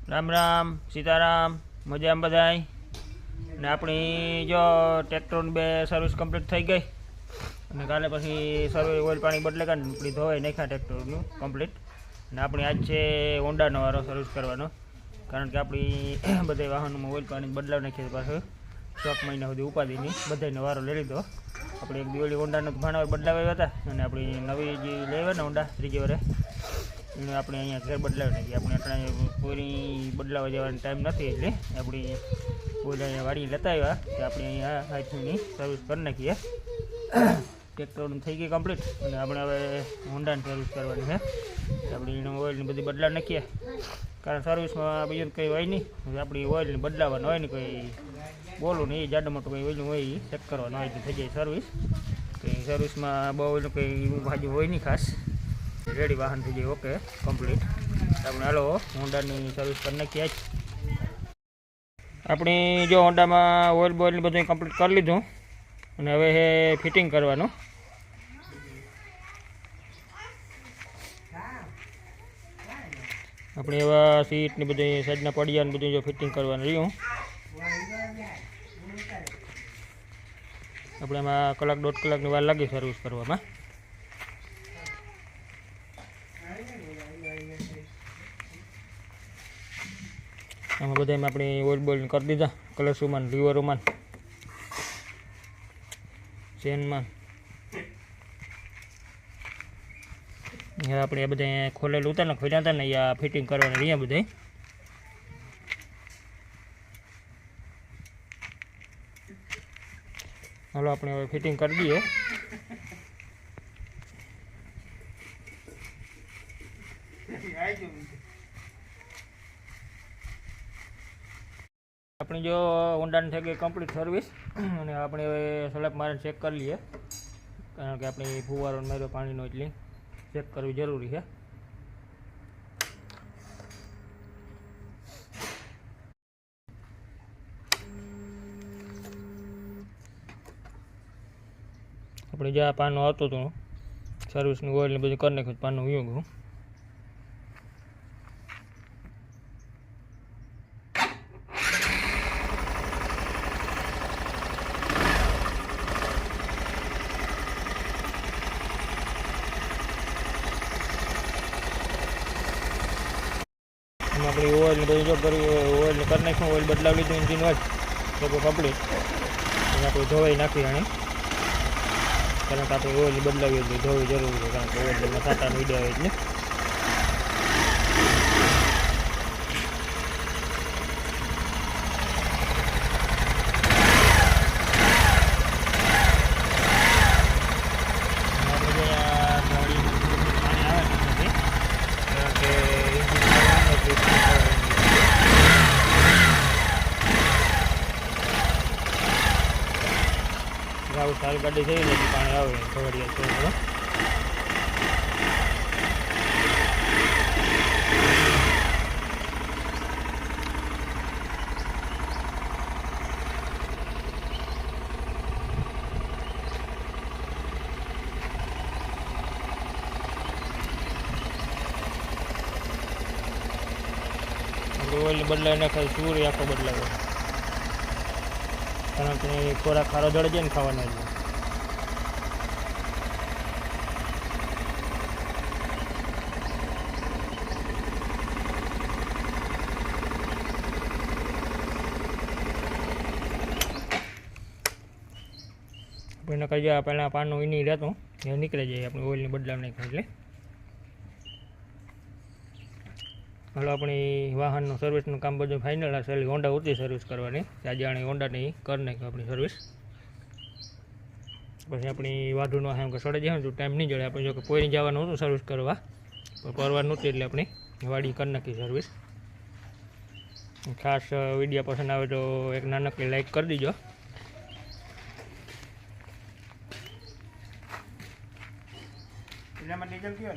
રામ રામ સીતારામ મજામાં બધાય ને આપણી જો ટ્રેક્ટરની બે સર્વિસ કમ્પ્લીટ થઈ ગઈ અને કાલે પછી સર્વિસ ઓઇલ પાણી બદલે કાઢ આપણી ધોવાઈ નાખ્યા ટ્રેક્ટરનું કમ્પ્લીટ ને આપણી આજ છે હોન્ડાનો વારો સર્વિસ કરવાનો કારણ કે આપણી બધા વાહનોમાં ઓઇલ પાણી બદલાવ નાખીએ પાછું 6 મહિના સુધી ઉપાધિની બધાનો વારો લઈ લીધો આપણે એક દિવાળી હોન્ડાનો ભાણા બદલાવ્યા હતા અને આપણી નવી જે લેવા ને હોન્ડા ત્રીજી વારે એને આપણે અહીંયા ઘર બદલાવી નાખીએ આપણે અત્યારે પૂરી બદલાવા જવાનો ટાઈમ નથી એટલે આપણી પૂરી અહીંયા વાડી લેતા આવ્યા કે આપણે અહીંયા હાથની સર્વિસ કરી નાખીએ ટ્રેક્ટરનું થઈ ગઈ કમ્પ્લીટ અને આપણે હવે હોન્ડાની સર્વિસ કરવાની છે આપણે એનું ઓઇલને બધી બદલાવી નાખીએ કારણ સર્વિસમાં બીજું કંઈ હોય નહીં આપણી ઓઇલને બદલાવવાનું હોય ને કંઈ બોલું ને એ જાડો મોટું કંઈ ઓઇલનું હોય એ ચેક કરવાનું હોય તો થઈ જાય સર્વિસ કંઈ સર્વિસમાં બહુ ઓઇલનું કંઈ બાજુ હોય નહીં ખાસ રેડી વાહન થઈ જાય ઓકે કમ્પ્લીટ આપણે હાલો હોન્ડાની સર્વિસ કરી નાખીએ જ આપણે જો હોન્ડામાં ઓઇલ બોઇલને બધું કમ્પ્લીટ કરી લીધું અને હવે એ ફિટિંગ કરવાનું આપણે એવા સીટની બધી સાઈડના પડિયાને બધું જો ફિટિંગ કરવાનું રહ્યું આપણે એમાં કલાક 1.5 કલાકની વાર લાગી સર્વિસ કરવામાં આમાં બધામાં આપણે ઓઇલ બોઇલ કરી દીધા કલરસુમાન લીવરોમાન ચેનમાં આપણે બધા ખોલેલું હતા ને ખોલ્યા હતા ને અહીંયા ફિટિંગ કરવાના રહ્યા બધા હાલો આપણે હવે ફિટિંગ કરી દઈએ આપણી જો હોન્ડાની થઈ ગઈ કમ્પ્લીટ સર્વિસ અને આપણે હવે સ્લેબ મારે ચેક કરી લઈએ કારણ કે આપણે ફુવારો માર્યો પાણીનો એટલે ચેક કરવી જરૂરી છે આપણે જ્યાં પાનું આવતું હતું સર્વિસનું ઓઇલને બધું કરી નાખ્યું પાનું વયું ગયું આપણે ઓઇલને બધું જો ઓઇલને કરી નાખ્યું ઓઇલ બદલાવી લીધું એન્જિન ઓઇલ બધું કમ્પ્લીટ અને આપણે ધોવાઈ નાખી આને કારણ કે આપણે ઓઇલ બદલાવી એટલે ધોવી જરૂરી છે કારણ કે ઓઇલમાં સાટાનો વિડીયો આવે એટલે સારી ગાડી થઈ જાય પાણી આવે ખવડિયા છે ઓઇલને બદલાવી નાખે સૂર્ય આખો બદલાવે કારણ કે ખોરાક ખારો જડે જાય ને ખાવાનો એટલે આપણે નકર જ્યાં પહેલાં પાનું એની રહેતું એ નીકળી જાય આપણે ઓઇલને બદલાવ નાખ્યું એટલે હાલો આપણી વાહનનું સર્વિસનું કામ બધું ફાઇનલ હશે એટલે હોન્ડા ઉતરી સર્વિસ કરવાની આજે આણે હોન્ડાની કરી નાખ્યું આપણી સર્વિસ પછી આપણી વાઢુનો એમ કે સડે જાય તો ટાઈમ નહીં જડે આપણે જો કે પોઈની જવાનું હતું સર્વિસ કરવા પણ પરવાનું નહોતું એટલે આપણી વાડી કરી નાખી સર્વિસ ખાસ વિડીયો પસંદ આવે તો એક નાનકડી લાઈક કરી દીજો ડીઝલ કયો